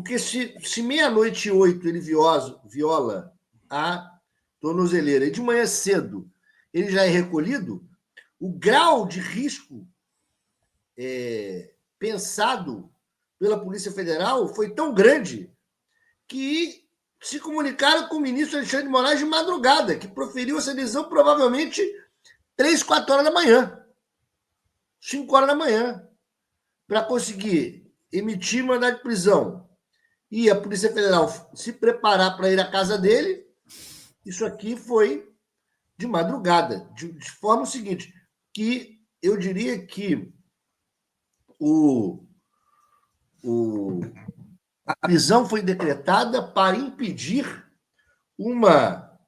Porque se meia-noite e 8 ele viola a tornozeleira e de manhã cedo ele já é recolhido, o grau de risco pensado pela Polícia Federal foi tão grande que se comunicaram com o ministro Alexandre de Moraes de madrugada, que proferiu essa decisão provavelmente 3, 4 horas da manhã, 5 horas da manhã, para conseguir emitir mandado de prisão e a Polícia Federal se preparar para ir à casa dele. Isso aqui foi de madrugada, de forma seguinte, que eu diria que a prisão foi decretada para impedir uma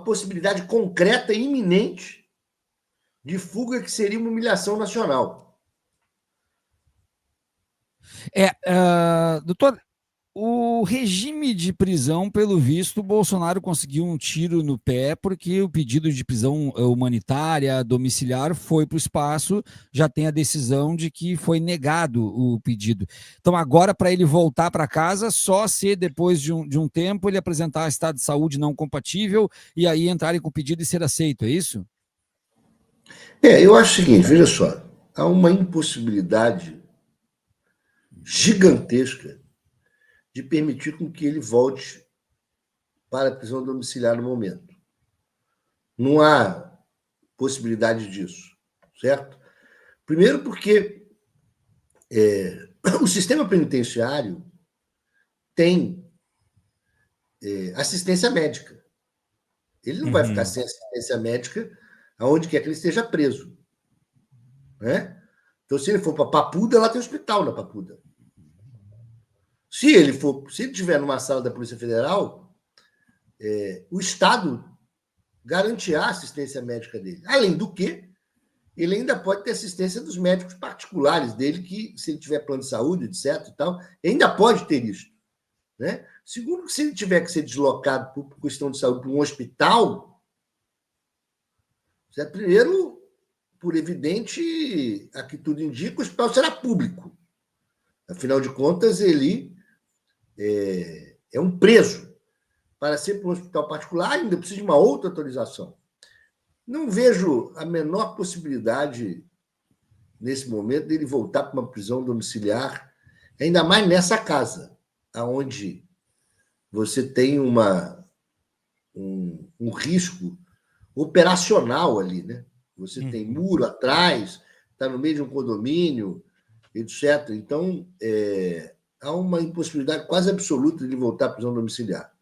possibilidade concreta e iminente de fuga, que seria uma humilhação nacional. Doutor, o regime de prisão, pelo visto, o Bolsonaro conseguiu um tiro no pé, porque o pedido de prisão humanitária, domiciliar, foi para o espaço, já tem a decisão de que foi negado o pedido. Então, agora, para ele voltar para casa, só se depois de um tempo ele apresentar estado de saúde não compatível e aí entrarem com o pedido e ser aceito, é isso? Eu acho o seguinte, veja só, há uma impossibilidade gigantesca de permitir com que ele volte para a prisão domiciliar no momento. Não há possibilidade disso, certo? Primeiro porque o sistema penitenciário tem assistência médica. Ele não vai ficar sem assistência médica aonde quer que ele esteja preso. Né? Então, se ele for para Papuda, lá tem hospital na Papuda. Se ele estiver numa sala da Polícia Federal, o Estado garantirá a assistência médica dele. Além do que, ele ainda pode ter assistência dos médicos particulares dele, que, se ele tiver plano de saúde, etc., e tal, ainda pode ter isso. Né? Segundo, se ele tiver que ser deslocado por questão de saúde para um hospital, certo? Primeiro, por evidente, aqui tudo indica, o hospital será público. Afinal de contas, ele é um preso. Para ser para um hospital particular, ainda precisa de uma outra autorização. Não vejo a menor possibilidade, nesse momento, dele voltar para uma prisão domiciliar, ainda mais nessa casa, onde você tem um risco operacional ali, né? Você tem muro atrás, está no meio de um condomínio, etc. Então, há uma impossibilidade quase absoluta de ele voltar à prisão domiciliar.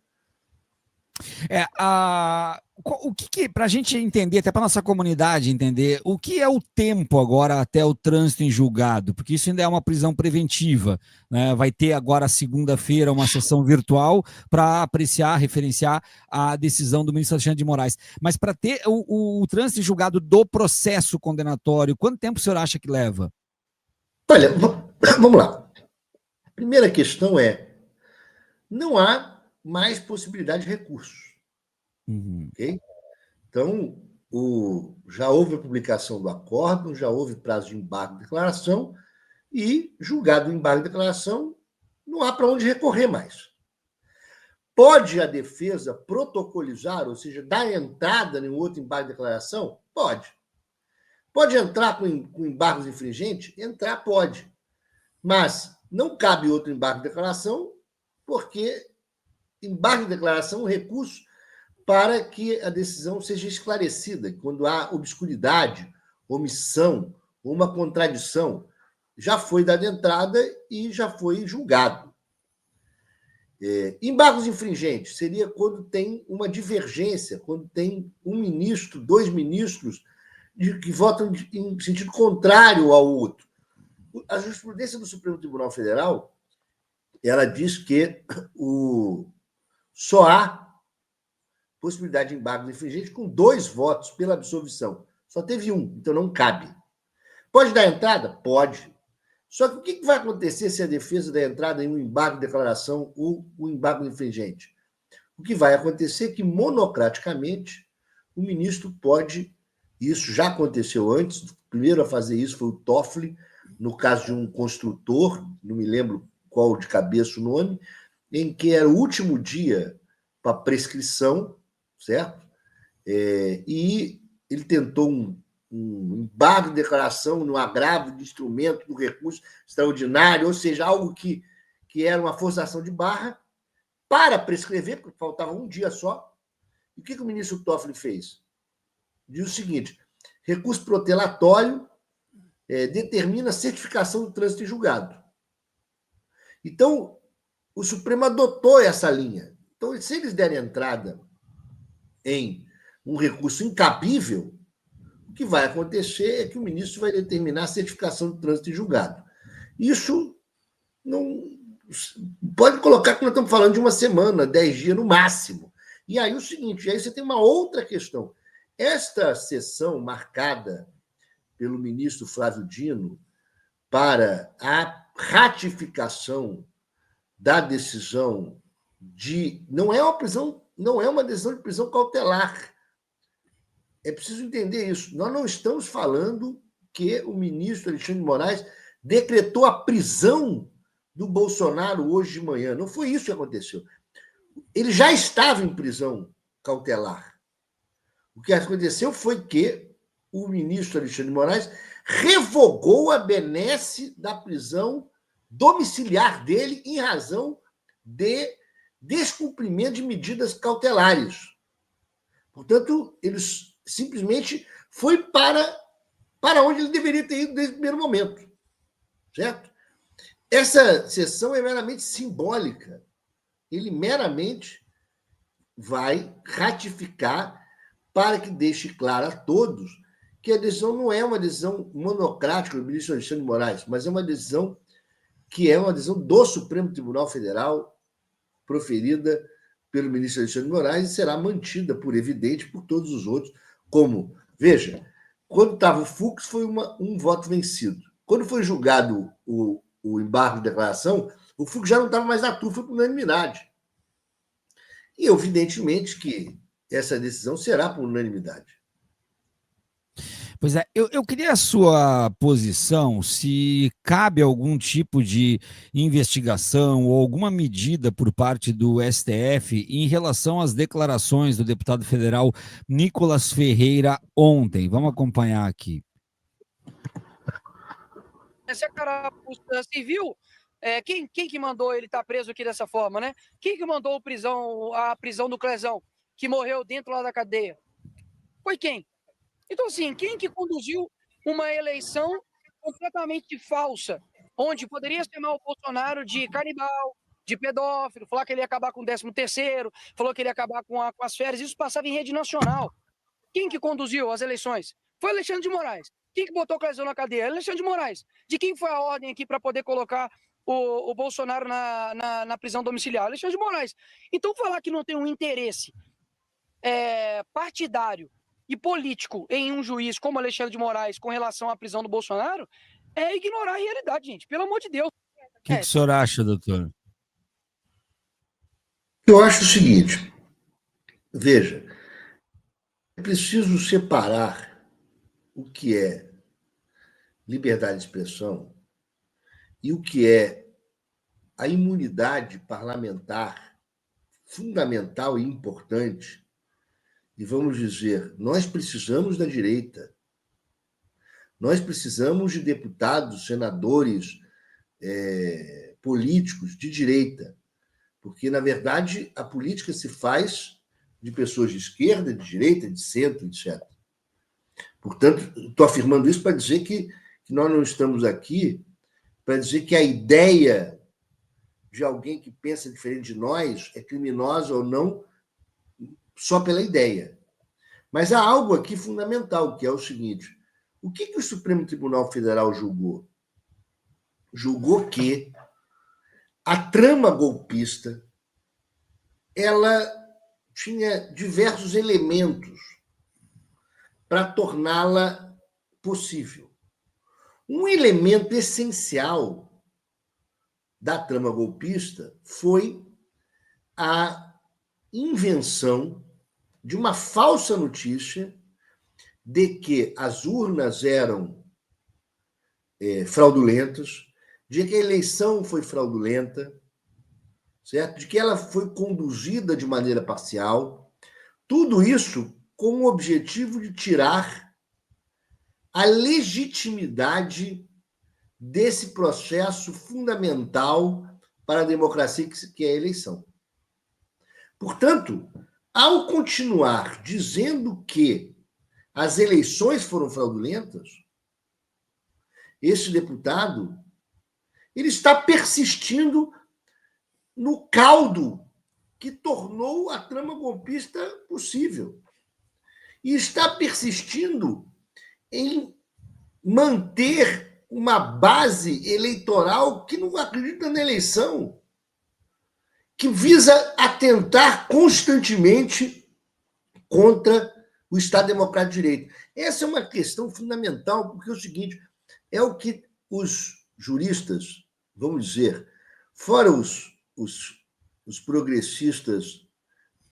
O que para a gente entender, até para nossa comunidade entender, o que é o tempo agora até o trânsito em julgado? Porque isso ainda é uma prisão preventiva, né? Vai ter agora, segunda-feira, uma sessão virtual para apreciar, referenciar a decisão do ministro Alexandre de Moraes. Mas para ter o trânsito em julgado do processo condenatório, quanto tempo o senhor acha que leva? Olha, vamos lá. A primeira questão não há mais possibilidade de recursos. Okay? Então, já houve a publicação do acórdão, já houve prazo de embargo de declaração, e, julgado o embargo de declaração, não há para onde recorrer mais. Pode a defesa protocolizar, ou seja, dar entrada em outro embargo de declaração? Pode. Pode entrar com embargos infringentes? Entrar pode. Mas não cabe outro embargo de declaração, porque embargo de declaração é um recurso para que a decisão seja esclarecida. Quando há obscuridade, omissão ou uma contradição, já foi dada entrada e já foi julgado. Embargos infringentes seria quando tem uma divergência, quando tem um ministro, 2 ministros que votam em sentido contrário ao outro. A jurisprudência do Supremo Tribunal Federal, ela diz que só há possibilidade de embargo infringente com 2 votos pela absolvição. Só teve 1, então não cabe. Pode dar entrada? Pode. Só que o que vai acontecer se a defesa der entrada em um embargo de declaração ou um embargo infringente? O que vai acontecer é que, monocraticamente, o ministro pode, isso já aconteceu antes, o primeiro a fazer isso foi o Toffoli, no caso de um construtor, não me lembro recall de cabeça o nome, em que era o último dia para prescrição, certo? E ele tentou um embargo de declaração no agravo de instrumento do recurso extraordinário, ou seja, algo que era uma forçação de barra, para prescrever, porque faltava um dia só. E o que o ministro Toffoli fez? Diz o seguinte: recurso protelatório determina a certificação do trânsito em julgado. Então, o Supremo adotou essa linha. Então, se eles derem entrada em um recurso incabível, o que vai acontecer é que o ministro vai determinar a certificação do trânsito em julgado. Isso não pode colocar que nós estamos falando de uma semana, 10 dias no máximo. E aí o seguinte, aí você tem uma outra questão. Esta sessão marcada pelo ministro Flávio Dino para a ratificação da decisão não é uma decisão de prisão cautelar. É preciso entender isso. Nós não estamos falando que o ministro Alexandre de Moraes decretou a prisão do Bolsonaro hoje de manhã. Não foi isso que aconteceu. Ele já estava em prisão cautelar. O que aconteceu foi que o ministro Alexandre de Moraes revogou a benesse da prisão domiciliar dele em razão de descumprimento de medidas cautelares. Portanto, ele simplesmente foi para onde ele deveria ter ido desde o primeiro momento. Certo? Essa sessão é meramente simbólica. Ele meramente vai ratificar para que deixe claro a todos que a decisão não é uma decisão monocrática do ministro Alexandre de Moraes, mas é uma decisão que é uma decisão do Supremo Tribunal Federal, proferida pelo ministro Alexandre de Moraes, e será mantida, por evidente, por todos os outros. Como, veja, quando estava o Fux, foi um voto vencido. Quando foi julgado o embargo de declaração, o Fux já não estava mais na turma, foi por unanimidade. E, evidentemente, que essa decisão será por unanimidade. Pois é, eu queria a sua posição, se cabe algum tipo de investigação ou alguma medida por parte do STF em relação às declarações do deputado federal Nicolas Ferreira ontem. Vamos acompanhar aqui. Essa carapuça civil, quem que mandou ele estar preso aqui dessa forma, né? Quem que mandou a prisão do Clezão, que morreu dentro lá da cadeia? Foi quem? Então, assim, quem que conduziu uma eleição completamente falsa, onde poderia chamar o Bolsonaro de canibal, de pedófilo, falar que ele ia acabar com o 13º, falou que ele ia acabar com as férias, isso passava em rede nacional. Quem que conduziu as eleições? Foi Alexandre de Moraes. Quem que botou o Clezão na cadeia? Alexandre de Moraes. De quem foi a ordem aqui para poder colocar o Bolsonaro na prisão domiciliar? Alexandre de Moraes. Então, falar que não tem um interesse partidário e político em um juiz como Alexandre de Moraes com relação à prisão do Bolsonaro é ignorar a realidade, gente. Pelo amor de Deus. O que o senhor acha, doutor? Eu acho o seguinte, veja, é preciso separar o que é liberdade de expressão e o que é a imunidade parlamentar fundamental e importante. E vamos dizer, nós precisamos da direita. Nós precisamos de deputados, senadores, políticos de direita. Porque, na verdade, a política se faz de pessoas de esquerda, de direita, de centro, etc. Portanto, estou afirmando isso para dizer que nós não estamos aqui para dizer que a ideia de alguém que pensa diferente de nós é criminosa ou não, só pela ideia. Mas há algo aqui fundamental, que é o seguinte: o que o Supremo Tribunal Federal julgou? Julgou que a trama golpista ela tinha diversos elementos para torná-la possível. Um elemento essencial da trama golpista foi a invenção de uma falsa notícia de que as urnas eram fraudulentas, de que a eleição foi fraudulenta, certo? De que ela foi conduzida de maneira parcial. Tudo isso com o objetivo de tirar a legitimidade desse processo fundamental para a democracia, que é a eleição. Portanto, ao continuar dizendo que as eleições foram fraudulentas, esse deputado ele está persistindo no caldo que tornou a trama golpista possível. E está persistindo em manter uma base eleitoral que não acredita na eleição, que visa atentar constantemente contra o Estado Democrático de Direito. Essa é uma questão fundamental, porque é o seguinte, é o que os juristas, vamos dizer, fora os progressistas